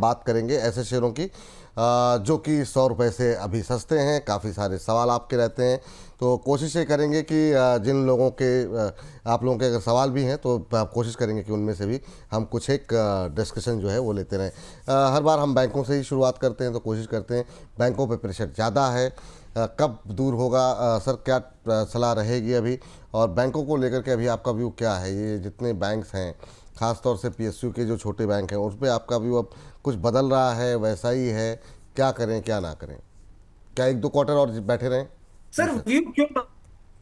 बात करेंगे ऐसे शेयरों की जो कि 100 रुपये से अभी सस्ते हैं। काफ़ी सारे सवाल आपके रहते हैं, तो कोशिश ये करेंगे कि जिन लोगों के आप लोगों के अगर सवाल भी हैं तो आप कोशिश करेंगे कि उनमें से भी हम कुछ एक डिस्कशन जो है वो लेते रहें। हर बार हम बैंकों से ही शुरुआत करते हैं, तो कोशिश करते हैं, बैंकों पे प्रेशर ज़्यादा है, कब दूर होगा? सर क्या सलाह रहेगी अभी, और बैंकों को लेकर के अभी आपका व्यू क्या है? ये जितने बैंक्स हैं, खासतौर से पीएसयू के जो छोटे बैंक हैं, उस पर आपका व्यू अब कुछ बदल रहा है, वैसा ही है? क्या करें क्या ना करें? क्या एक दो क्वार्टर और बैठे रहें? जी सर सर। व्यू क्यों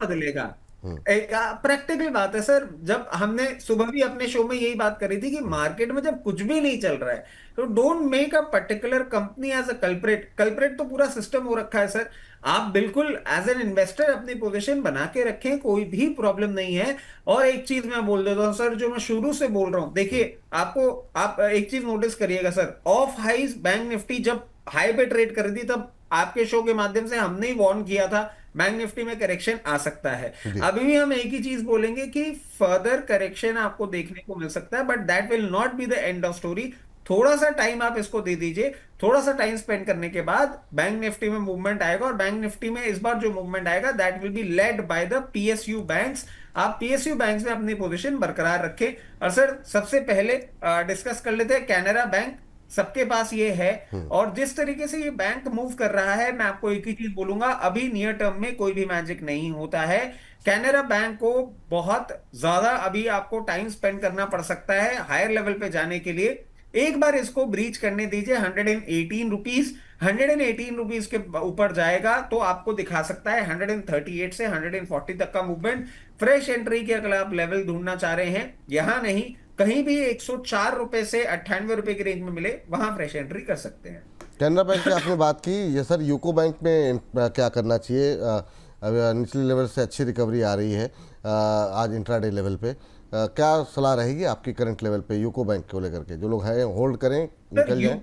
बदलेगा? हम्म। एक प्रैक्टिकल बात है सर। जब हमने सुबह भी अपने शो में यही बात करी थी कि हम्म। मार्केट में जब कुछ भी नहीं चल रहा है तो don't make a particular company as a culprit. Culprit तो पूरा सिस्टम हो रखा है सर। आप बिल्कुल एज एन इन्वेस्टर अपनी पोजीशन बना के रखें, कोई भी प्रॉब्लम नहीं है। और एक चीज मैं बोल देता हूँ सर, जो मैं शुरू से बोल रहा हूँ, हम्म। देखिए आपको, आप एक चीज नोटिस करिएगा sir, off highs bank Nifty जब हाई पे ट्रेड कर दी तब आपके शो के माध्यम से हमने ही वार्न किया था बैंक निफ्टी में करेक्शन आ सकता है। जी। अभी भी हम एक ही चीज बोलेंगे कि फर्दर करेक्शन आपको देखने को मिल सकता है, but that will not be the end of story. थोड़ा सा टाइम आप इसको दे दीजिए। थोड़ा सा टाइम स्पेंड करने के बाद बैंक निफ्टी में मूवमेंट आएगा, और बैंक निफ्टी में इस बार जो मूवमेंट आएगा that will B led by the PSU banks. आप पीएसयू बैंक्स में अपनी पोजीशन बरकरार रखें। और सर सबसे पहले डिस्कस कर लेते हैं कैनरा बैंक। सबके पास ये है। हम्म। और जिस तरीके से ये बैंक मूव कर रहा है, मैं आपको एक ही चीज बोलूंगा, अभी नियर टर्म में कोई भी मैजिक नहीं होता है। कैनरा बैंक को बहुत ज्यादा अभी आपको टाइम स्पेंड करना पड़ सकता है हायर लेवल पे जाने के लिए। एक बार इसको ब्रीच करने दीजिए 118 रुपीज। 118 रुपीज के ऊपर जाएगा तो आपको दिखा सकता है 138 से 140 तक का मूवमेंट। फ्रेश एंट्री के अगर आप लेवल ढूंढना चाह रहे हैं, यहां नहीं, कहीं भी 104 रुपए से 98 रुपए की रेंज में मिले वहां फ्रेश एंट्री कर सकते हैं। कैनरा बैंक की आपने बात की, ये सर यूको बैंक में क्या करना चाहिए? अब निचले लेवल से अच्छी रिकवरी आ रही है आज इंट्राडे लेवल पे। क्या सलाह रहेगी आपकी करंट लेवल पे यूको बैंक को लेकर के? जो लोग हैं होल्ड करें, सर निकल यू जाएं?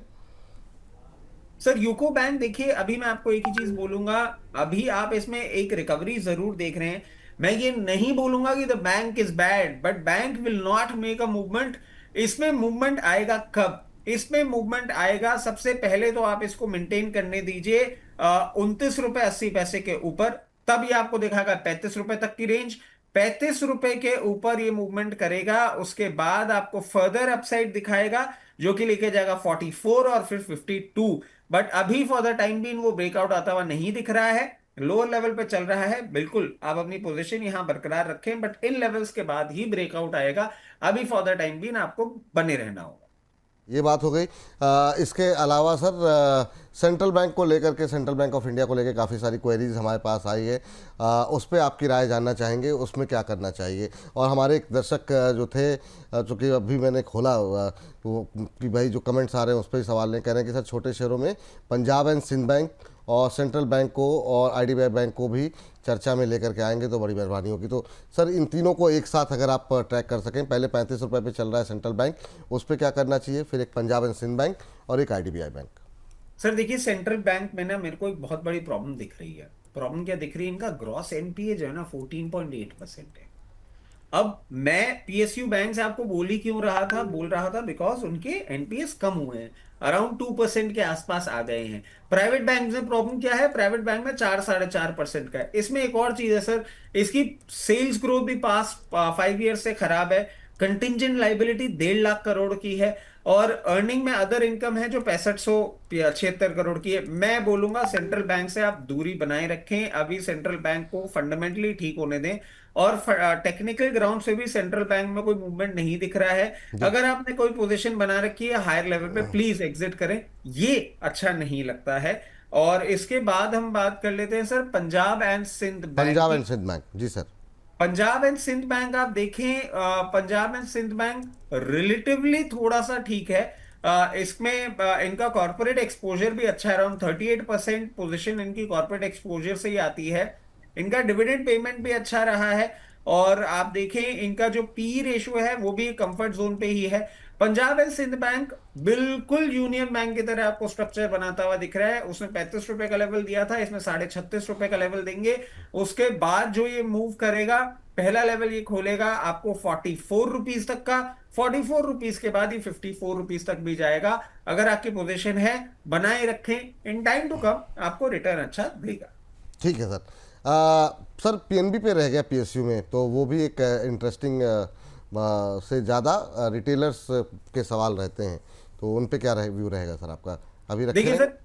सर यूको बैंक देखिए, अभी मैं आपको एक ही चीज बोलूंगा। अभी आप इसमें एक रिकवरी जरूर देख रहे हैं। मैं ये नहीं बोलूंगा कि the bank is bad, but bank will not make a movement. इसमें मूवमेंट आएगा कब? इसमें मूवमेंट आएगा, सबसे पहले तो आप इसको मेंटेन करने दीजिए 29 रुपए 80 पैसे के ऊपर। तब ये आपको दिखाएगा 35 रुपए तक की रेंज। 35 रुपए के ऊपर ये मूवमेंट करेगा, उसके बाद आपको फर्दर अपसाइड दिखाएगा जो कि लेके जाएगा 44 और फिर 52। बट अभी फॉर द टाइम बीइंग वो ब्रेकआउट आता हुआ नहीं दिख रहा है। लोअर लेवल पे चल रहा है। बिल्कुल आप अपनी पोजीशन यहां बरकरार रखें, बट इन लेवल्स के बाद ही ब्रेकआउट आएगा। अभी फॉर द टाइम बीइंग आपको बने रहना होगा। ये बात हो गई। इसके अलावा सर सेंट्रल बैंक को लेकर के, सेंट्रल बैंक ऑफ इंडिया को लेकर काफ़ी सारी क्वेरीज हमारे पास आई है। उस पर आपकी राय जानना चाहेंगे, उसमें क्या करना चाहिए? और हमारे एक दर्शक जो थे, चूँकि अभी मैंने खोला वो कि भाई जो कमेंट्स आ रहे हैं उस पर ही सवाल नहीं, कह रहे हैं कि सर छोटे शहरों में पंजाब एंड सिंध बैंक और सेंट्रल बैंक को और आईडीबीआई बैंक को भी चर्चा में लेकर के आएंगे तो बड़ी मेहरबानी होगी। तो सर इन तीनों को एक साथ अगर आप ट्रैक कर सकें, पहले 35 रुपये पे चल रहा है सेंट्रल बैंक, उस पर क्या करना चाहिए, फिर एक पंजाब एंड सिंध बैंक और एक आईडीबीआई बैंक। सर देखिए, सेंट्रल बैंक में ना मेरे को एक बहुत बड़ी प्रॉब्लम दिख रही है। प्रॉब्लम क्या दिख रही है? इनका ग्रॉस एनपीए जो है ना 14.8% है। अब मैं पीएसयू बैंक से आपको बोल रहा था बिकॉज उनके एनपीएस कम हुए हैं, अराउंड 2% के आसपास आ गए हैं। प्राइवेट बैंक में प्रॉब्लम क्या है? प्राइवेट बैंक में 4 4.5% का है। इसमें एक और चीज है सर, इसकी सेल्स ग्रोथ भी पास्ट 5 ईयर से खराब है। कंटिंजेंट लाइबिलिटी 1.5 लाख करोड़ की है। और अर्निंग में अदर इनकम है जो 6576 करोड़ की है। मैं बोलूंगा सेंट्रल बैंक से आप दूरी बनाए रखें, अभी सेंट्रल बैंक को फंडामेंटली ठीक होने दें। और टेक्निकल ग्राउंड से भी सेंट्रल बैंक में कोई मूवमेंट नहीं दिख रहा है। जी। अगर आपने कोई पोजीशन बना रखी है हायर लेवल पे, प्लीज एग्जिट करें। ये अच्छा नहीं लगता है। और इसके बाद हम बात कर लेते हैं sir Punjab and Sind bank Punjab की। एंड सिंध बैंक, जी sir. Punjab and Sind bank आप देखें, Punjab and Sind bank relatively थोड़ा सा ठीक है। इसमें इनका कॉर्पोरेट एक्सपोजर भी अच्छा है, अराउंड 38% पोजीशन इनकी कॉर्पोरेट एक्सपोजर से ही आती है। इनका डिविडेंड पेमेंट भी अच्छा रहा है। और आप देखें इनका जो पी रेशियो है वो भी कंफर्ट जोन पे ही है। पंजाब एंड सिंध बैंक बिल्कुल यूनियन बैंक की तरह आपको स्ट्रक्चर बनाता हुआ दिख रहा है। उसने 35 रुपए का लेवल दिया था, इसमें 36.5 रुपए का लेवल देंगे। उसके बाद जो ये मूव करेगा, पहला लेवल ये खोलेगा आपको 44 रुपीज तक का। 44 रुपीज के बाद ये 54 रुपीज तक भी जाएगा। अगर आपकी पोजीशन है, बनाए रखें, इन टाइम टू कम आपको रिटर्न अच्छा देगा। ठीक है सर। सर पीएनबी पे रह गया पीएसयू में, तो वो भी एक इंटरेस्टिंग से ज़्यादा रिटेलर्स के सवाल रहते हैं, तो उन पे क्या व्यू रहेगा सर आपका? अभी रखे देखिए रहेंगे? सर,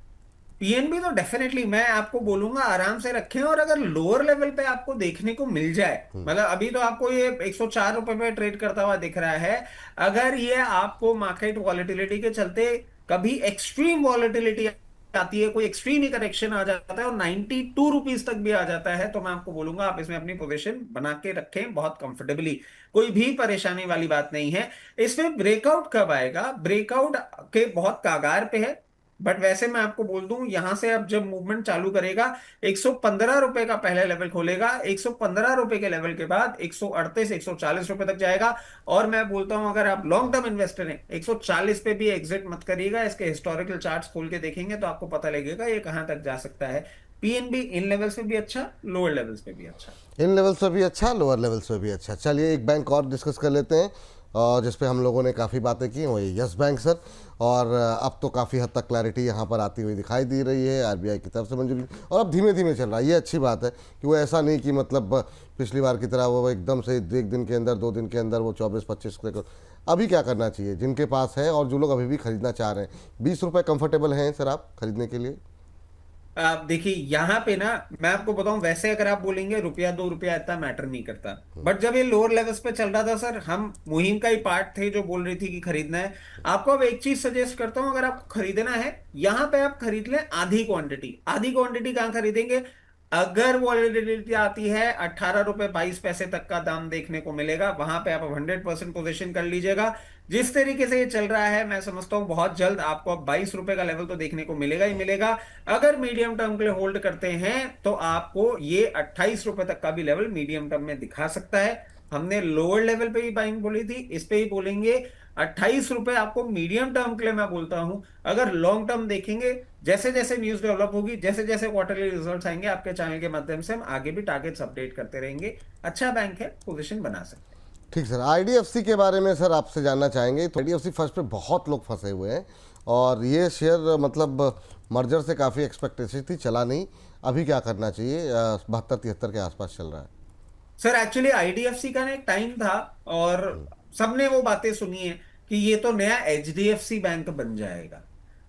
पीएनबी तो डेफिनेटली मैं आपको बोलूंगा आराम से रखें। और अगर लोअर लेवल पे आपको देखने को मिल जाए, मतलब अभी तो आपको ये 104 रुपए पे ट्रेड करता हुआ दिख रहा है। अगर ये आपको मार्केट वॉलेटिलिटी के चलते कभी एक्सट्रीम वॉलेटिलिटी आती है, कोई एक्सट्रीम ही करेक्शन आ जाता है और 92 रुपीज तक भी आ जाता है, तो मैं आपको बोलूंगा आप इसमें अपनी पोजीशन बना के रखें बहुत कंफर्टेबली। कोई भी परेशानी वाली बात नहीं है। इसमें ब्रेकआउट कब आएगा, ब्रेकआउट के बहुत कागार पे है। बट वैसे मैं आपको बोल दूं, यहां से अब जब मूवमेंट चालू करेगा, 115 रुपए का पहले लेवल खोलेगा। 115 रुपए के लेवल के बाद 138 140 रुपए तक जाएगा। और मैं बोलता हूं अगर आप लॉन्ग टर्म इन्वेस्टर हैं, 140 पे भी एग्जिट मत करिएगा। इसके हिस्टोरिकल चार्ट्स खोल के देखेंगे तो आपको पता लगेगा ये कहां तक जा सकता है। पीएनबी इन लेवल्स पे भी अच्छा, लोअर लेवल्स पे भी अच्छा। इन लेवल्स पे भी अच्छा, लोअर लेवल्स पे भी अच्छा। चलिए एक बैंक और डिस्कस कर लेते हैं, और जिस पे हम लोगों ने काफ़ी बातें की, वो ये यस बैंक सर। और अब तो काफ़ी हद तक क्लैरिटी यहाँ पर आती हुई दिखाई दे रही है, आरबीआई की तरफ से मंजूरी, और अब धीमे धीमे चल रहा है। ये अच्छी बात है कि वो ऐसा नहीं कि मतलब पिछली बार की तरह वो एकदम से 1 दिन के अंदर 2 दिन के अंदर वो 24-25 रुपये। अभी क्या करना चाहिए जिनके पास है और जो लोग अभी भी खरीदना चाह रहे हैं? 20 रुपये कंफर्टेबल हैं सर आप खरीदने के लिए? आप देखिए यहाँ पे ना, मैं आपको बताऊं, वैसे अगर आप बोलेंगे रुपया 2 रुपया इतना मैटर नहीं करता। बट जब ये लोअर लेवल्स पे चल रहा था सर, हम मुहिम का ही पार्ट थे जो बोल रही थी कि खरीदना है। आपको अब एक चीज सजेस्ट करता हूं, अगर आपको खरीदना है, यहाँ पे आप खरीद लें आधी क्वांटिटी। आधी क्वांटिटी कहाँ खरीदेंगे? अगर वॉलेटिलिटी आती है 18 रुपए 22 पैसे तक का दाम देखने को मिलेगा, वहां पे आप 100% पोजीशन कर लीजिएगा। जिस तरीके से ये चल रहा है, मैं समझता हूं बहुत जल्द आपको अब 22 रुपए का लेवल तो देखने को मिलेगा ही मिलेगा। अगर मीडियम टर्म के लिए होल्ड करते हैं तो आपको ये 28 रुपए तक का भी लेवल मीडियम टर्म में दिखा सकता है। हमने लोअर लेवल पे ही बाइंग बोली थी, इस पे ही बोलेंगे। 28 रुपए आपको मीडियम टर्म के लिए मैं बोलता हूं। अगर लॉन्ग टर्म देखेंगे, जैसे जैसे न्यूज डेवलप होगी, जैसे जैसे क्वार्टरली रिजल्ट्स आएंगे, आपके चैनल के माध्यम से हम आगे भी टारगेट्स अपडेट करते रहेंगे। अच्छा बैंक है, पोजीशन बना सकते हैं। ठीक सर। आईडीएफसी के बारे में सर आपसे जानना चाहेंगे। तो आईडीएफसी फर्स्ट पे बहुत लोग फंसे हुए हैं, और ये शेयर मतलब मर्जर से काफ़ी एक्सपेक्टेशन थी, चला नहीं। अभी क्या करना चाहिए? 72-73 के आसपास चल रहा है। सर एक्चुअली आईडीएफसी का ना एक टाइम था, और सबने वो बातें सुनी है कि ये तो नया एचडीएफसी बैंक बन जाएगा।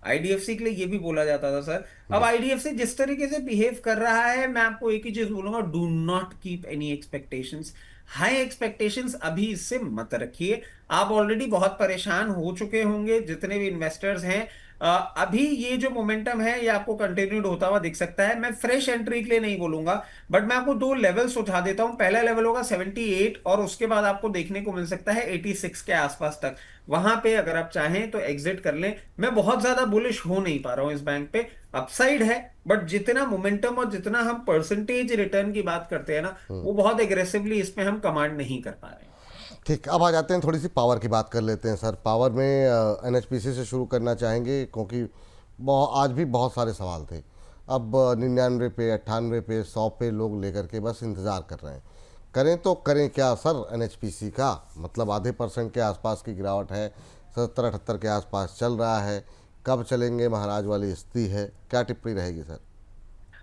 आईडीएफसी के लिए ये भी बोला जाता था सर। अब आईडीएफसी जिस तरीके से बिहेव कर रहा है, मैं आपको एक ही चीज बोलूंगा, do not keep any expectations. High expectations अभी इससे मत रखिए। आप ऑलरेडी बहुत परेशान हो चुके होंगे, जितने भी इन्वेस्टर्स हैं। अभी ये जो मोमेंटम है ये आपको कंटिन्यूड होता हुआ दिख सकता है। मैं फ्रेश एंट्री के लिए नहीं बोलूंगा, बट मैं आपको 2 लेवल सुझा देता हूं। पहला लेवल होगा 78, और उसके बाद आपको देखने को मिल सकता है 86 के आसपास तक। वहां पे अगर आप चाहें तो एग्जिट कर लें। मैं बहुत ज्यादा बुलिश हो नहीं पा रहा हूं इस बैंक पे। अपसाइड है, बट जितना मोमेंटम और जितना हम परसेंटेज रिटर्न की बात करते हैं ना, वो बहुत एग्रेसिवली इसमें हम कमांड नहीं कर पा रहे हैं। ठीक, अब आ जाते हैं थोड़ी सी पावर की बात कर लेते हैं सर। पावर में एनएचपीसी से शुरू करना चाहेंगे, क्योंकि आज भी बहुत सारे सवाल थे। अब 99 पे, 98 पे, 100 पे लोग लेकर के बस इंतज़ार कर रहे हैं। करें तो करें क्या सर एनएचपीसी का? मतलब आधे % के आसपास की गिरावट है, 70-78 के आसपास चल रहा है। कब चलेंगे महाराज वाली स्थिति है, क्या टिप्पणी रहेगी सर?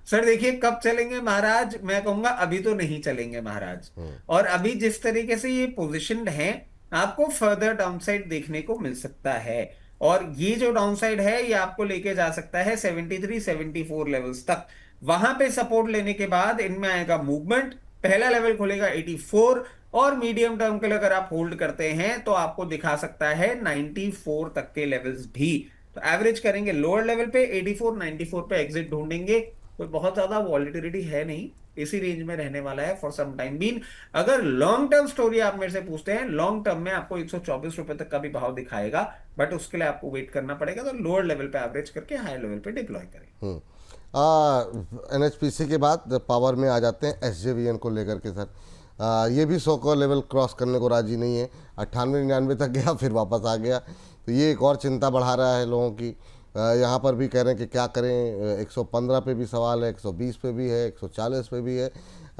सर देखिए, कब चलेंगे महाराज, मैं कहूंगा अभी तो नहीं चलेंगे महाराज। और अभी जिस तरीके से ये पोजीशनड है, आपको फर्दर डाउनसाइड देखने को मिल सकता है। और ये जो डाउनसाइड है ये आपको लेके जा सकता है 73-74 लेवल्स तक। वहां पे सपोर्ट लेने के बाद इनमें आएगा मूवमेंट। पहला लेवल खुलेगा 84, और मीडियम टर्म के लिए अगर आप होल्ड करते हैं तो आपको दिखा सकता है 94 तक के लेवल्स भी। तो एवरेज करेंगे लोअर लेवल पे 84 94 पे एग्जिट ढूंढेंगे। कोई बहुत ज्यादा वॉलिटिलिटी है नहीं, इसी रेंज में रहने वाला है फॉर सम टाइम बीन। अगर लॉन्ग टर्म स्टोरी आप मेरे से पूछते हैं, लॉन्ग टर्म में आपको 124 रुपए तक का भी भाव दिखाएगा, बट उसके लिए आपको वेट करना पड़ेगा। तो लोअर लेवल पे एवरेज करके हायर लेवल पे डिप्लॉय करें। एनएचपीसी के बाद पावर में आ जाते हैं एसजेवीएन को लेकर के सर। ये भी 100 का लेवल क्रॉस करने को राजी नहीं है, 98-99 तक गया फिर वापस आ गया। तो ये एक और चिंता बढ़ा रहा है लोगों की। यहाँ पर भी कह रहे हैं कि क्या करें, 115 पे भी सवाल है, 120 पे भी है, 140 पे भी है।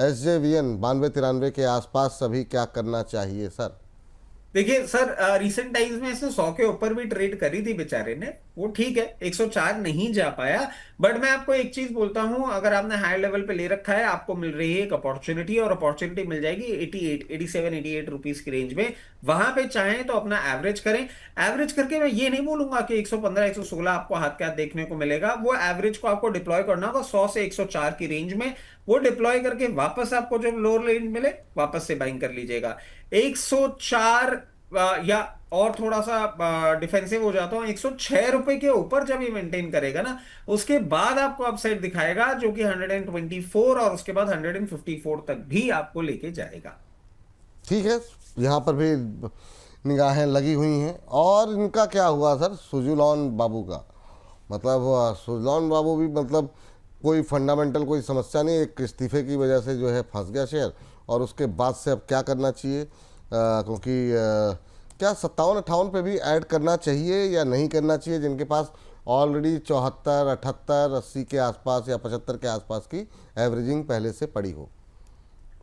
SJVN 92-93 के आसपास सभी क्या करना चाहिए सर? देखिए सर, रिसेंट टाइम्स में इसने 100 के ऊपर भी ट्रेड करी थी बेचारे ने, वो ठीक है, 104 नहीं जा पाया। बट मैं आपको एक चीज बोलता हूं, अगर आपने हायर लेवल पे ले रखा है, आपको मिल रही है एक अपॉर्चुनिटी, और अपॉर्चुनिटी मिल जाएगी 88 87 88 रुपीज की रेंज में। वहां पे चाहें तो अपना एवरेज करें। एवरेज करके मैं ये नहीं बोलूंगा कि 115 116 आपको हाथ के हाथ देखने को मिलेगा, वो एवरेज को आपको डिप्लॉय करना होगा 100 से 104 की रेंज में। वो डिप्लॉय करके वापस आपको जब लोअर रेंज मिले, वापस से बाइंग कर लीजिएगा। 104 या और थोड़ा सा डिफेंसिव हो जाता हूं, 106 रुपए के ऊपर जब ये मेंटेन करेगा ना, उसके बाद आपको अपसाइड दिखाएगा, जो कि 124 और उसके बाद 154 तक भी आपको लेके जाएगा। ठीक है, यहाँ पर भी निगाहें लगी हुई हैं। और इनका क्या हुआ सर, सुजुलॉन बाबू का? मतलब सुजुलॉन बाबू भी मतलब कोई फंडामेंटल कोई समस्या नहीं, एक इस्तीफे की वजह से जो है फंस गया शेयर, और उसके बाद से अब क्या करना चाहिए? क्योंकि क्या 57-58 पे भी ऐड करना चाहिए या नहीं करना चाहिए, जिनके पास ऑलरेडी 74 78 80 के आसपास या 75 के आसपास की एवरेजिंग पहले से पड़ी हो?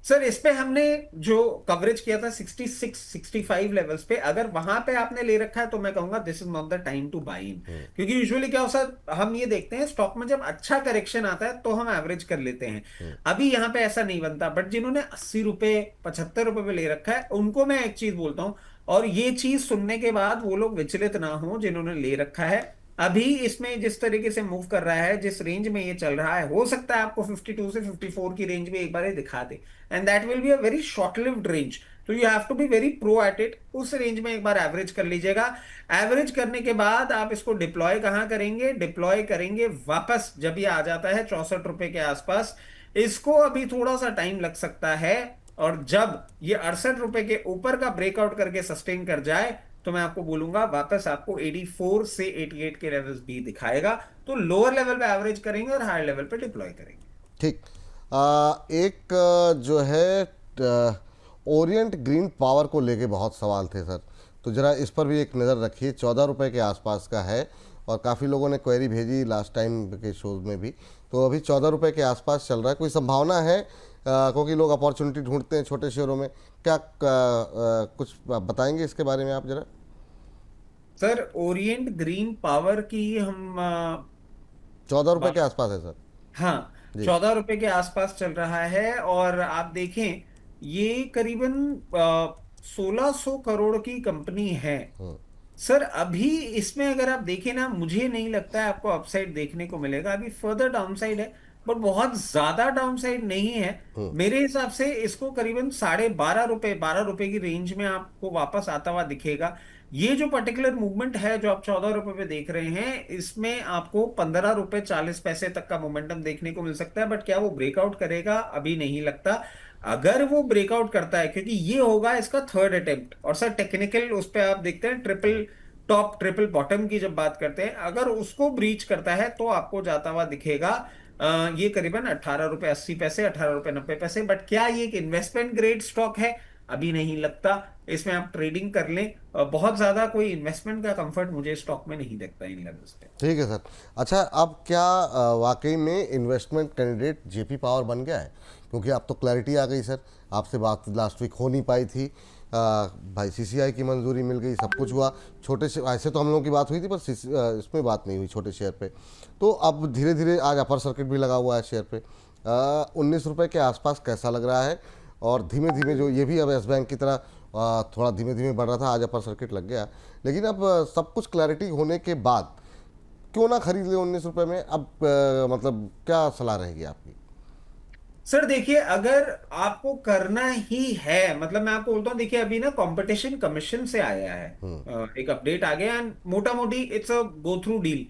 सर, इस पे हमने जो कवरेज किया था 66 65 लेवल्स पे, अगर वहां पे आपने ले रखा है तो मैं कहूंगा this is not the time to buy in. क्योंकि यूजुअली क्या होता है, हम ये देखते हैं स्टॉक में जब अच्छा करेक्शन आता है तो हम एवरेज कर लेते हैं। अभी यहाँ पे ऐसा नहीं बनता। बट जिन्होंने 80 रुपए 75 रुपए पे ले रखा है, उनको मैं एक चीज बोलता हूँ, और ये चीज सुनने के बाद वो लोग विचलित ना हो जिन्होंने ले रखा है। अभी इसमें जिस तरीके से मूव कर रहा है, जिस रेंज में ये चल रहा है, हो सकता है आपको 52 से 54 की रेंज में एक बार ये दिखा दे, and that will be a very short lived range. तो you have to be very pro at it. उस रेंज में एक बार एवरेज कर लीजिएगा। एवरेज करने के बाद आप इसको डिप्लॉय कहाँ करेंगे? डिप्लॉय करेंगे वापस जब ये आ जाता है 64 रुपए के आसपास। इसको अभी थोड़ा सा टाइम लग सकता है, और जब ये 68 रुपए के ऊपर का ब्रेकआउट करके सस्टेन कर जाए, तो मैं आपको बोलूंगा वापस आपको 84 से 88 के लेवल्स भी दिखाएगा। तो लोअर लेवल पे एवरेज करेंगे और हायर लेवल पे डिप्लॉय करेंगे। ठीक। एक जो है ओरिएंट ग्रीन पावर को लेके बहुत सवाल थे सर, तो ज़रा इस पर भी एक नज़र रखिए। 14 रुपये के आसपास का है, और काफ़ी लोगों ने क्वेरी भेजी लास्ट टाइम के शोज में भी। तो अभी 14 रुपये के आसपास चल रहा है, कोई संभावना है? क्योंकि लोग अपॉर्चुनिटी ढूंढते हैं छोटे शेयरों में। क्या कुछ बताएंगे इसके बारे में आप ज़रा? सर, ओरिएंट ग्रीन पावर की हम 14 रुपये के बात, आसपास है सर। हाँ, जी। 14 रुपए के आसपास चल रहा है। और आप देखें, ये करीबन 1600 करोड़ की कंपनी है। सर, अभी इसमें अगर आप देखें ना, मुझे नहीं लगता है आपको अपसाइड देखने को मिलेगा। अभी फर्दर डाउनसाइड है, बट बहुत ज्यादा डाउनसाइड नहीं है। मेरे हिसाब से इसको करीबन 12.5 रुपए 12 रुपए की रेंज में आपको वापस आता हुआ दिखेगा। ये जो पर्टिकुलर मूवमेंट है जो आप 14 रुपए पे देख रहे हैं, इसमें आपको 15 रुपए 40 पैसे तक का मोमेंटम देखने को मिल सकता है। बट क्या वो ब्रेकआउट करेगा? अभी नहीं लगता। अगर वो ब्रेकआउट करता है, क्योंकि ये होगा इसका थर्ड अटेम्प्ट, और सर टेक्निकल उस पे आप देखते हैं ट्रिपल टॉप ट्रिपल बॉटम की जब बात करते हैं, अगर उसको ब्रीच करता है तो आपको जाता हुआ दिखेगा ये करीबन 18 रुपए 80 पैसे 18 रुपए 90 पैसे। बट क्या ये एक इन्वेस्टमेंट ग्रेड स्टॉक है? अभी नहीं लगता। इसमें आप ट्रेडिंग कर लें। बहुत ज्यादा कोई इन्वेस्टमेंट का कंफर्ट मुझे स्टॉक में नहीं दिखता इन लेवल्स पे। ठीक है सर। अच्छा, अब क्या वाकई में इन्वेस्टमेंट कैंडिडेट जेपी पावर बन गया है? क्योंकि अब तो क्लैरिटी आ गई सर। आपसे बात लास्ट वीक हो नहीं पाई थी। भाई सीसीआई की मंजूरी मिल गई, सब कुछ हुआ। छोटे से ऐसे तो हम लोगों की बात हुई थी, पर इसमें बात नहीं हुई छोटे शेयर पे। तो अब धीरे धीरे आज अपर सर्किट भी लगा हुआ है शेयर पे। 19 रुपये के आसपास कैसा लग रहा है? और धीमे धीमे जो ये भी अब यस बैंक की तरह थोड़ा धीमे धीमे बढ़ रहा था, आज अपर सर्किट लग गया। लेकिन अब सब कुछ क्लैरिटी होने के बाद क्यों ना खरीद ले 19 रुपये में? अब मतलब क्या सलाह रहेगी आपकी? सर देखिए, अगर आपको करना ही है, मतलब मैं आपको बोलता हूँ, देखिए अभी ना कंपटीशन कमीशन से आया है एक अपडेट आ गया, एंड मोटा मोटी it's a go through deal.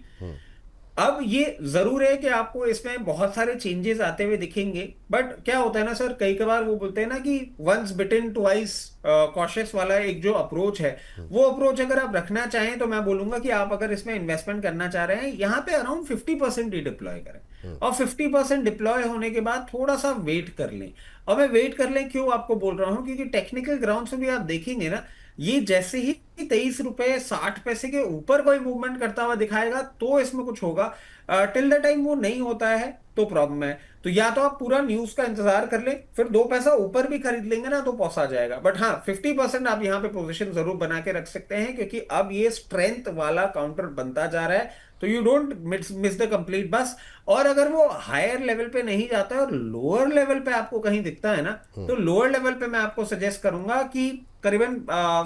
अब ये जरूर है कि आपको इसमें बहुत सारे चेंजेस आते हुए दिखेंगे, बट क्या होता है ना सर, कई कबार वो बोलते हैं ना कि वंस बिटन ट्वाइस कॉशियस वाला एक जो अप्रोच है, वो अप्रोच अगर आप रखना चाहें तो मैं बोलूंगा कि आप अगर इसमें इन्वेस्टमेंट करना चाह रहे हैं, यहाँ पे अराउंड 50% ही डिप्लॉय करें। और 50% डिप्लॉय होने के बाद थोड़ा सा वेट कर लें। और मैं वेट कर लें क्यों आपको बोल रहा हूँ, क्योंकि टेक्निकल ग्राउंड से भी आप देखेंगे ना, ये जैसे ही 23 रुपए 60 पैसे के ऊपर कोई मूवमेंट करता हुआ दिखाएगा तो इसमें कुछ होगा। टिल द टाइम वो नहीं होता है तो प्रॉब्लम है। तो या तो आप पूरा न्यूज का इंतजार कर लें, फिर 2 पैसा ऊपर भी खरीद लेंगे ना तो पहुंचा जाएगा। बट हाँ, 50% आप यहाँ पे पोजीशन जरूर बना के रख सकते हैं, क्योंकि अब ये स्ट्रेंथ वाला काउंटर बनता जा रहा है। तो you don't miss the complete बस। और अगर वो हायर लेवल पे नहीं जाता है और लोअर लेवल पे आपको कहीं दिखता है ना, तो लोअर लेवल पे मैं आपको सजेस्ट करूंगा कि करीबन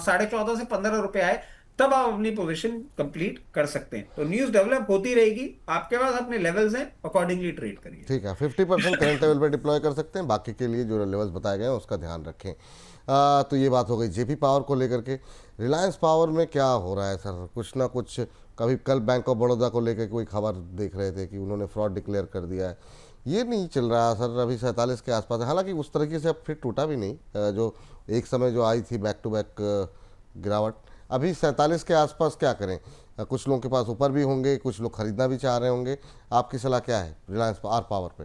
14.5 से 15 रुपए आए, तब आप अपनी पोजीशन कंप्लीट कर सकते हैं। तो न्यूज डेवलप होती रहेगी, आपके पास अपने लेवल्स हैं, अकॉर्डिंगली ट्रेड करिए। ठीक है, 50% करंट लेवल पे डिप्लॉय कर सकते हैं, बाकी के लिए जो लेवल्स बताए गए हैं उसका ध्यान रखें। तो ये बात हो गई जेपी पावर को लेकर के। रिलायंस पावर में क्या हो रहा है सर? कुछ ना कुछ, कभी कल बैंक ऑफ बड़ौदा को लेकर कोई खबर देख रहे थे कि उन्होंने फ्रॉड डिक्लेयर कर दिया है। ये नहीं चल रहा सर, अभी 47 के आसपास है, हालांकि उस तरीके से अब फिर टूटा भी नहीं, जो एक समय जो आई थी बैक टू बैक गिरावट। अभी 47 के आसपास क्या करें? कुछ लोगों के पास ऊपर भी होंगे, कुछ लोग खरीदना भी चाह रहे होंगे। आपकी सलाह क्या है रिलायंस आर पावर पे?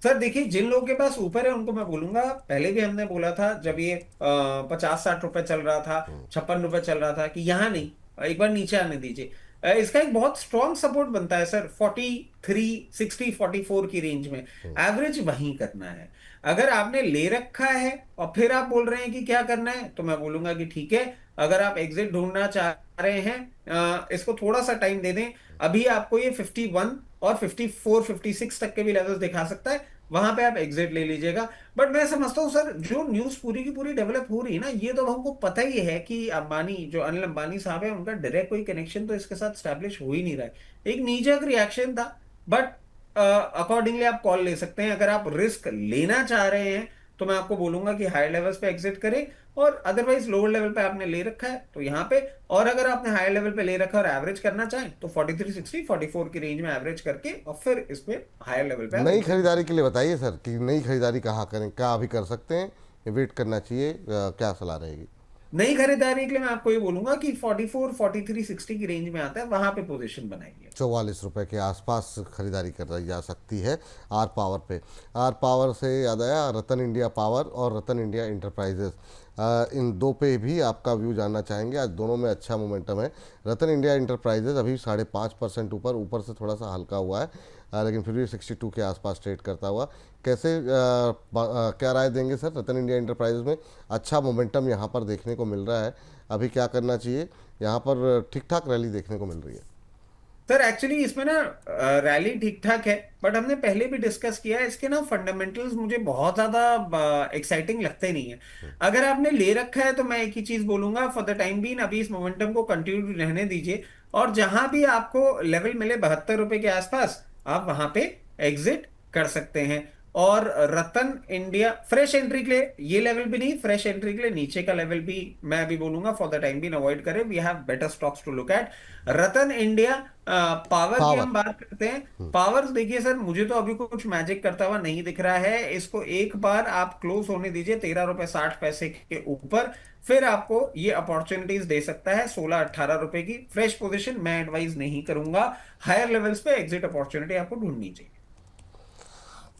सर देखिए, जिन लोगों के पास ऊपर है उनको मैं बोलूंगा, पहले भी हमने बोला था जब ये 50-60 रुपए चल रहा था, 56 रुपए चल रहा था, कि यहाँ नहीं, एक बार नीचे आने दीजिए। इसका एक बहुत स्ट्रॉन्ग सपोर्ट बनता है सर 43, 60, 44 की रेंज में। एवरेज वहीं करना है। अगर आपने ले रखा है और फिर आप बोल रहे हैं कि क्या करना है, तो मैं बोलूंगा कि ठीक है, अगर आप एग्जिट ढूंढना चाह रहे हैं, इसको थोड़ा सा टाइम दे दें। अभी आपको ये 51 और 54 56 तक के भी लेवल्स दिखा सकता है, वहां पे आप एग्जिट ले लीजिएगा। बट मैं समझता हूँ सर, जो न्यूज पूरी की पूरी डेवलप हो रही है ना, ये तो हमको पता ही है कि अंबानी, जो अनिल अंबानी साहब है, उनका डायरेक्ट कोई कनेक्शन तो इसके साथ स्टैब्लिश हो ही नहीं रहा है। एक नीजक रिएक्शन था। बट अकॉर्डिंगली आप कॉल ले सकते हैं। अगर आप रिस्क लेना चाह रहे हैं तो मैं आपको बोलूंगा कि हाई लेवल्स पे एग्जिट करें, और अदरवाइज लोअर लेवल पे आपने ले रखा है तो यहाँ पे। और अगर आपने हाई लेवल पे ले रखा है और एवरेज करना चाहें तो 43 60 44 की रेंज में एवरेज करके और फिर इसमें हायर लेवल पे आप नई एग्जिट। खरीदारी के लिए बताइए सर, कि नई खरीदारी कहाँ करें, क्या अभी कर सकते हैं या वेट करना चाहिए? क्या सलाह रहेगी? नई खरीदारी के लिए मैं आपको ये बोलूंगा कि 44 43 60 की रेंज में आता है, वहां पे पोजीशन बनाइए। 44 रुपये के आसपास खरीदारी कर जा सकती है आर पावर पे। आर पावर से याद आया, रतन इंडिया पावर और रतन इंडिया इंटरप्राइजेस, इन दो पे भी आपका व्यू जानना चाहेंगे। आज दोनों में अच्छा मोमेंटम है। रतन इंडिया इंटरप्राइजेस अभी 5.5% ऊपर, ऊपर से थोड़ा सा हल्का हुआ है, लेकिन फिर भी 62 के आसपास ट्रेड करता हुआ। कैसे क्या राय देंगे सर? रतन इंडिया इंटरप्राइजेस में अच्छा मोमेंटम यहाँ पर देखने को मिल रहा है, अभी क्या करना चाहिए? यहाँ पर ठीक ठाक रैली देखने को मिल रही है। सर एक्चुअली इसमें ना रैली ठीक ठाक है, बट हमने पहले भी डिस्कस किया है, इसके ना फंडामेंटल्स मुझे बहुत ज्यादा एक्साइटिंग लगते नहीं है। अगर आपने ले रखा है तो मैं एक ही चीज बोलूंगा, फॉर द टाइम बीन अभी इस मोमेंटम को कंटिन्यू रहने दीजिए। और जहां भी आपको लेवल मिले 72 रुपए के आसपास, आप वहां पे एग्जिट कर सकते हैं। और रतन इंडिया फ्रेश एंट्री के लिए ये लेवल भी नहीं, फ्रेश एंट्री के लिए नीचे का लेवल भी मैं अभी बोलूंगा for the time being avoid करें। We have better stocks to look at. Ratan India power की पावर। हम बात करते हैं। पावर देखिए सर, मुझे तो अभी कुछ मैजिक करता हुआ नहीं दिख रहा है। इसको एक बार आप क्लोज होने दीजिए 13 रुपए 60 पैसे के ऊपर, फिर आपको ये अपॉर्चुनिटीज दे सकता है 16 18 रुपए की। फ्रेश पोजीशन मैं एडवाइज नहीं करूंगा, हायर लेवल्स पे एग्जिट अपॉर्चुनिटी आपको ढूंढनी चाहिए।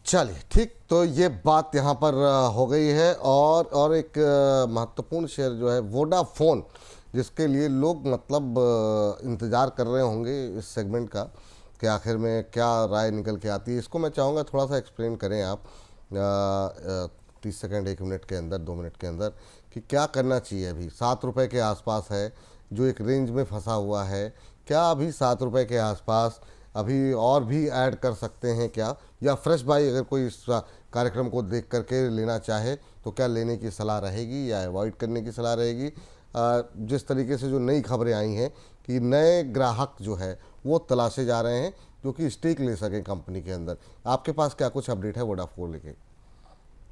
चलिए ठीक, तो ये बात यहाँ पर हो गई है। और एक महत्वपूर्ण शेयर जो है वोडाफोन, जिसके लिए लोग मतलब इंतज़ार कर रहे होंगे इस सेगमेंट का कि आखिर में क्या राय निकल के आती है। इसको मैं चाहूँगा थोड़ा सा एक्सप्लेन करें आप 30 सेकंड, 1 मिनट के अंदर, 2 मिनट के अंदर, कि क्या करना चाहिए। अभी 7 रुपये के आसपास है, जो एक रेंज में फंसा हुआ है। क्या अभी 7 रुपये के आसपास अभी और भी ऐड कर सकते हैं क्या? या फ्रेश बाई अगर कोई इस कार्यक्रम को देख करके लेना चाहे तो क्या लेने की सलाह रहेगी या अवॉइड करने की सलाह रहेगी? जिस तरीके से जो नई खबरें आई हैं कि नए ग्राहक जो है वो तलाशे जा रहे हैं जो कि स्टेक ले सकें कंपनी के अंदर, आपके पास क्या कुछ अपडेट है वोडाफोन लेके?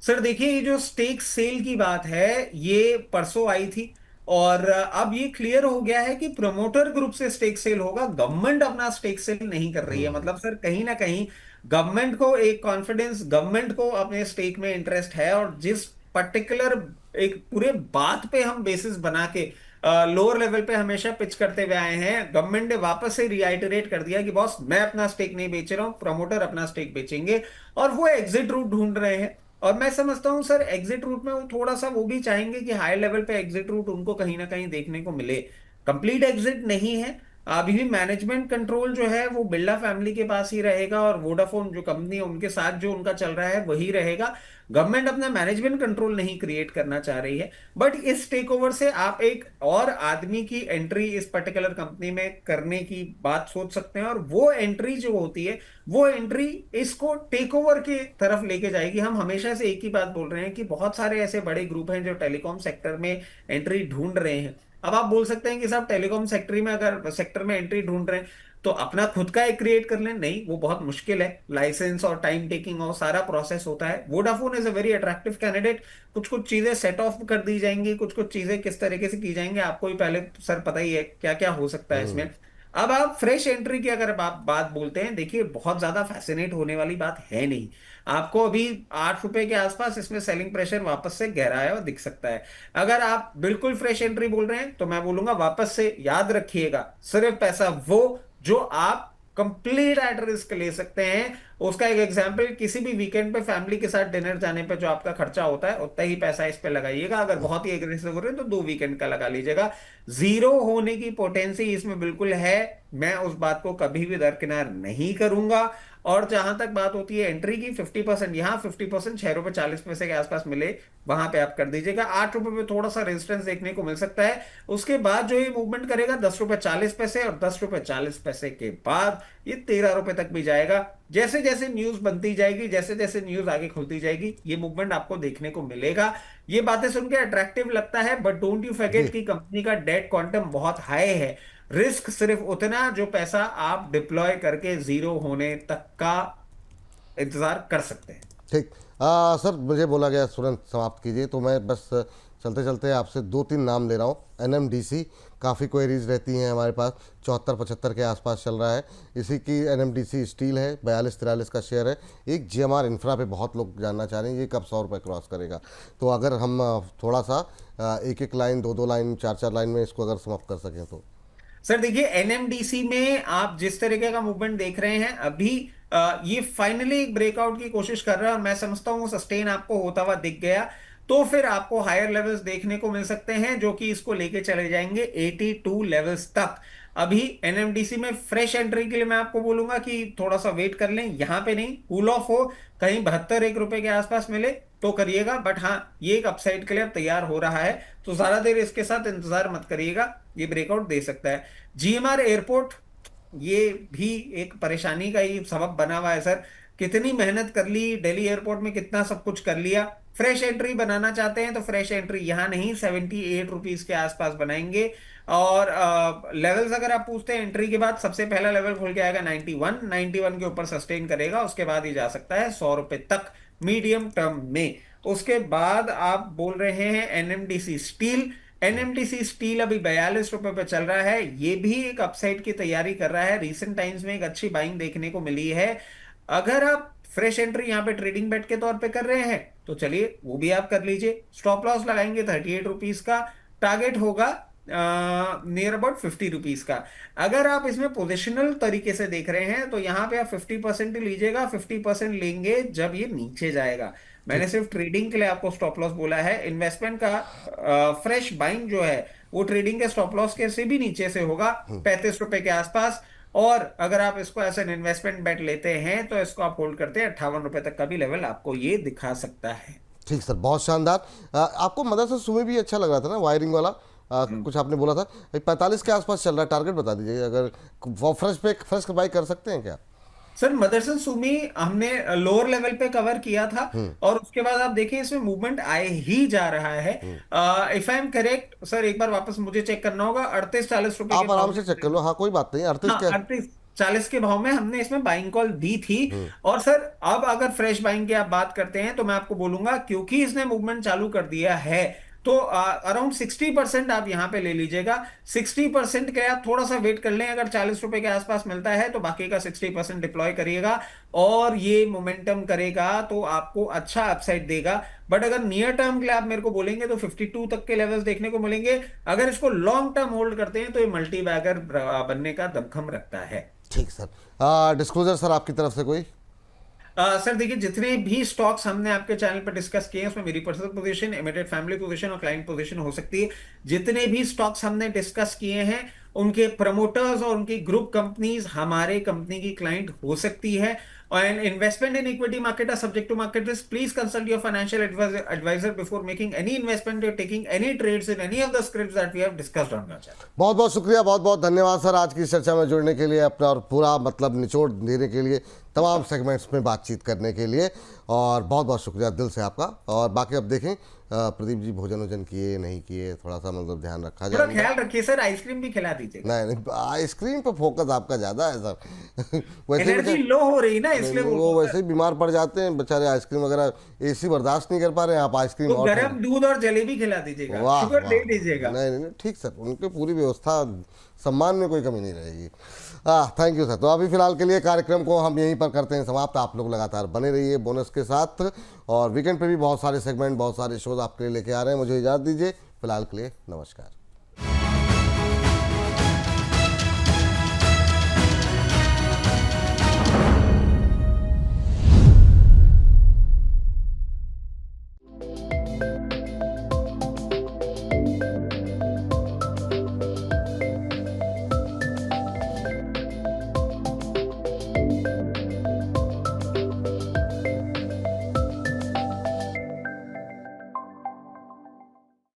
सर देखिए, ये जो स्टेक सेल की बात है, ये परसों आई थी। और अब ये क्लियर हो गया है कि प्रमोटर ग्रुप से स्टेक सेल होगा, गवर्नमेंट अपना स्टेक सेल नहीं कर रही है। मतलब सर कहीं ना कहीं गवर्नमेंट को एक कॉन्फिडेंस, गवर्नमेंट को अपने स्टेक में इंटरेस्ट है, और जिस पर्टिकुलर एक पूरे बात पे हम बेसिस बना के लोअर लेवल पे हमेशा पिच करते हुए आए हैं, गवर्नमेंट ने वापस से रिआइटरेट कर दिया कि बॉस मैं अपना स्टेक नहीं बेच रहा हूं, प्रमोटर अपना स्टेक बेचेंगे, और वो एग्जिट रूट ढूंढ रहे हैं। और मैं समझता हूं सर एग्जिट रूट में वो थोड़ा सा वो भी चाहेंगे कि हाई लेवल पे एग्जिट रूट उनको कहीं ना कहीं देखने को मिले। कंप्लीट एग्जिट नहीं है, अभी भी मैनेजमेंट कंट्रोल जो है वो बिरला फैमिली के पास ही रहेगा, और वोडाफोन जो कंपनी है उनके साथ जो उनका चल रहा है वही रहेगा। गवर्नमेंट अपना मैनेजमेंट कंट्रोल नहीं क्रिएट करना चाह रही है। बट इस टेक ओवर से आप एक और आदमी की एंट्री इस पर्टिकुलर कंपनी में करने की बात सोच सकते हैं, और वो एंट्री जो होती है वो एंट्री इसको टेक ओवर की तरफ लेके जाएगी। हम हमेशा से एक ही बात बोल रहे हैं कि बहुत सारे ऐसे बड़े ग्रुप हैं जो टेलीकॉम सेक्टर में एंट्री ढूंढ रहे हैं। अब आप बोल सकते हैं कि साहब टेलीकॉम सेक्टर में अगर सेक्टर में एंट्री ढूंढ रहे हैं तो अपना खुद का एक क्रिएट कर लें। नहीं, वो बहुत मुश्किल है, लाइसेंस और टाइम टेकिंग और सारा प्रोसेस होता है। Vodafone is a very attractive candidate. कुछ कुछ चीजें सेट ऑफ कर दी जाएंगी, कुछ कुछ चीजें किस तरीके से की जाएंगी आपको भी पहले सर पता ही है क्या क्या हो सकता है इसमें। अब आप फ्रेश एंट्री की अगर आप बात बोलते हैं, देखिए बहुत ज्यादा फैसिनेट होने वाली बात है नहीं। आपको अभी 8 रुपए के आसपास इसमें सेलिंग प्रेशर वापस से गहराया हुआ दिख सकता है। अगर आप बिल्कुल फ्रेश एंट्री बोल रहे हैं तो मैं बोलूंगा वापस से याद रखिएगा, सिर्फ पैसा वो जो आप कंप्लीट एट रिस्क ले सकते हैं। उसका एक एग्जांपल, किसी भी वीकेंड पे फैमिली के साथ डिनर जाने पे जो आपका खर्चा होता है उतना ही पैसा इस पे लगाइएगा। अगर बहुत ही एग्रेसिव हो रहे हैं तो 2 वीकेंड का लगा लीजिएगा। जीरो होने की पोटेंसी इसमें बिल्कुल है, मैं उस बात को कभी भी दरकिनार नहीं करूंगा। और जहां तक बात होती है एंट्री की, 50% यहां, 50% 6 रुपए 40 पैसे के आसपास मिले वहां पे आप कर दीजिएगा। 8 रुपए पे थोड़ा सा रेजिस्टेंस देखने को मिल सकता है। उसके बाद जो ये मूवमेंट करेगा 10 रुपए 40 पैसे, और 10 रुपए 40 पैसे के बाद ये 13 रुपए तक भी जाएगा। जैसे जैसे न्यूज बनती जाएगी, जैसे जैसे न्यूज आगे खुलती जाएगी, ये मूवमेंट आपको देखने को मिलेगा। ये बातें सुन के अट्रैक्टिव लगता है, बट डोंट यू फॉरगेट जी। कि कंपनी का डेट क्वांटम बहुत हाई है। रिस्क सिर्फ उतना जो पैसा आप डिप्लॉय करके जीरो होने तक का इंतजार कर सकते हैं। ठीक। सर मुझे बोला गया तुरंत समाप्त कीजिए, तो मैं बस चलते चलते आपसे 2-3 नाम ले रहा हूँ। एनएमडीसी, काफ़ी क्वेरीज रहती हैं हमारे पास, 74-75 के आसपास चल रहा है। इसी की एनएमडीसी स्टील है, 42-43 का शेयर है। एक जीएमआर इंफ्रा पे बहुत लोग जानना चाह रहे हैं, ये कब 100 रुपये क्रॉस करेगा। तो अगर हम थोड़ा सा एक एक लाइन, दो दो लाइन, चार चार लाइन में इसको अगर समाप्त कर सकें तो। सर देखिए एनएमडीसी में आप जिस तरीके का मूवमेंट देख रहे हैं अभी, ये फाइनली एक ब्रेकआउट की कोशिश कर रहा है, और मैं समझता हूं सस्टेन आपको होता हुआ दिख गया तो फिर आपको हायर लेवल्स देखने को मिल सकते हैं जो कि इसको लेके चले जाएंगे 82 लेवल्स तक। अभी एनएमडीसी में फ्रेश एंट्री के लिए मैं आपको बोलूंगा कि थोड़ा सा वेट कर लें, यहां पे नहीं, कूल ऑफ हो, कहीं 72 1 रुपए के आसपास मिले तो करिएगा। बट हाँ, ये एक अपसाइड के लिए अब तैयार हो रहा है, तो ज्यादा देर इसके साथ इंतजार मत करिएगा, ये ब्रेकआउट दे सकता है। जीएमआर एयरपोर्ट, ये भी एक परेशानी का ही सबब बना हुआ है सर। कितनी मेहनत कर ली, दिल्ली एयरपोर्ट में कितना सब कुछ कर लिया। फ्रेश एंट्री बनाना चाहते हैं तो फ्रेश एंट्री यहां नहीं, 78 रुपीज के आसपास बनाएंगे। और लेवल्स अगर आप पूछते हैं एंट्री के बाद, सबसे पहला लेवल खुल के आएगा 91, 91 के ऊपर सस्टेन करेगा, उसके बाद ही जा सकता है 100 रुपए तक मीडियम टर्म में। उसके बाद आप बोल रहे हैं एनएमडीसी स्टील। एनएमडीसी स्टील अभी 42 रुपए पे चल रहा है, ये भी एक अपसाइड की तैयारी कर रहा है, रिसेंट टाइम्स में एक अच्छी बाइंग देखने को मिली है। अगर आप फ्रेश एंट्री यहाँ पे ट्रेडिंग बेट के तौर पे कर रहे हैं तो चलिए वो भी आप कर लीजिए। स्टॉप लॉस लगाएंगे 38 रुपीज का, टारगेट होगा नियर अबाउट 50 रुपीज का। अगर आप इसमें पोजिशनल तरीके से देख रहे हैं तो यहाँ पे आप 50% ही लीजिएगा, 50% लेंगे जब ये नीचे जाएगा। मैंने ठीक। सिर्फ ट्रेडिंग के लिए आपको स्टॉप लॉस बोला है, इन्वेस्टमेंट का फ्रेश बाइंग जो है वो ट्रेडिंग के स्टॉप लॉस के से भी नीचे से होगा, 35 रुपए के आसपास। और अगर आप इसको ऐसे इन्वेस्टमेंट बेट लेते हैं तो इसको आप होल्ड करते हैं 58 रुपए तक का भी लेवल आपको ये दिखा सकता है। ठीक सर, बहुत शानदार। आपको मदरसा सुबह भी अच्छा लग रहा था ना, वायरिंग वाला, कुछ आपने बोला था 45 के आसपास चल रहा है, टारगेट बता दीजिए। अगर वो फ्रेश बाई कर सकते हैं क्या? सर मदरसन सुमी हमने लोअर लेवल पे कवर किया था, और उसके बाद आप देखिए इसमें मूवमेंट आए ही जा रहा है। If I am correct sir, एक बार वापस मुझे चेक करना होगा, 38 40 रुपए के आप आराम भाव से चेक कर में, लो, हाँ कोई बात नहीं। 38 हाँ क्या? 38 40 के भाव में हमने इसमें बाइंग कॉल दी थी। और सर अब अगर फ्रेश बाइंग की आप बात करते हैं तो मैं आपको बोलूंगा, क्योंकि इसने मूवमेंट चालू कर दिया है, तो अराउंड 60% आप यहाँ पे ले लीजिएगा। 60% के आप थोड़ा सा वेट कर लें, अगर 40 रुपए के आसपास मिलता है तो बाकी का 60% डिप्लॉय करिएगा, और ये मोमेंटम करेगा तो आपको अच्छा अपसाइड देगा। बट अगर नियर टर्म के लिए आप मेरे को बोलेंगे तो 52 तक के लेवल्स देखने को मिलेंगे। अगर इसको लॉन्ग टर्म होल्ड करते हैं तो ये मल्टी बैगर बनने का दमखम रखता है। ठीक सर। डिस्क्लोजर सर आपकी तरफ से कोई? सर देखिए, जितने भी स्टॉक्स हमने आपके चैनल पर डिस्कस किए हैं उसमें मेरी personal position, immediate family position और क्लाइंट पोजीशन हो सकती है। जितने भी स्टॉक्स हमने डिस्कस किए हैं उनके प्रमोटर्स और उनकी ग्रुप कंपनीज हमारे कंपनी की क्लाइंट हो सकती है। And investment in equity market are subject to market risk. Please consult your financial advisor before making any investment or taking any trades in any of the scripts that we have discussed on your channel. बहुत बहुत शुक्रिया, बहुत बहुत धन्यवाद sir आज की इस चर्चा में जुड़ने के लिए, अपना और पूरा मतलब निचोड़ देने के लिए, तमाम सेगमेंट्स में बातचीत करने के लिए, और बहुत बहुत शुक्रिया दिल से आपका। और बाकी अब देखें प्रदीप जी भोजन वोजन किए नहीं किए, थोड़ा सा मतलब ध्यान रखा थोड़ा जाए। ख्याल रखिए सर, आइसक्रीम भी खिला दीजिएगा। नहीं नहीं, आइसक्रीम पर फोकस आपका ज़्यादा है सर। वैसे एनर्जी लो हो रही ना, नहीं इसलिए नहीं, बोल वो रहा हूं वैसे ही बीमार पड़ जाते हैं बेचारे, आइसक्रीम वगैरह एसी बर्दाश्त नहीं कर पा रहे हैं, आप आइसक्रीम तो और गर्म दूध और जलेबी खिला दीजिएगा, वाह शुगर वाह। दे दीजिएगा। नहीं नहीं नहीं, ठीक सर, उनकी पूरी व्यवस्था, सम्मान में कोई कमी नहीं रहेगी। Thank you sir. तो अभी फिलहाल के लिए कार्यक्रम को हम यहीं पर करते हैं समाप्त। आप लोग लगातार बने रहिए बोनस के साथ, और वीकेंड पे भी बहुत सारे सेगमेंट, बहुत सारे शोज आपके लिए लेके आ रहे हैं। मुझे इजाज़त दीजिए फिलहाल के लिए, नमस्कार।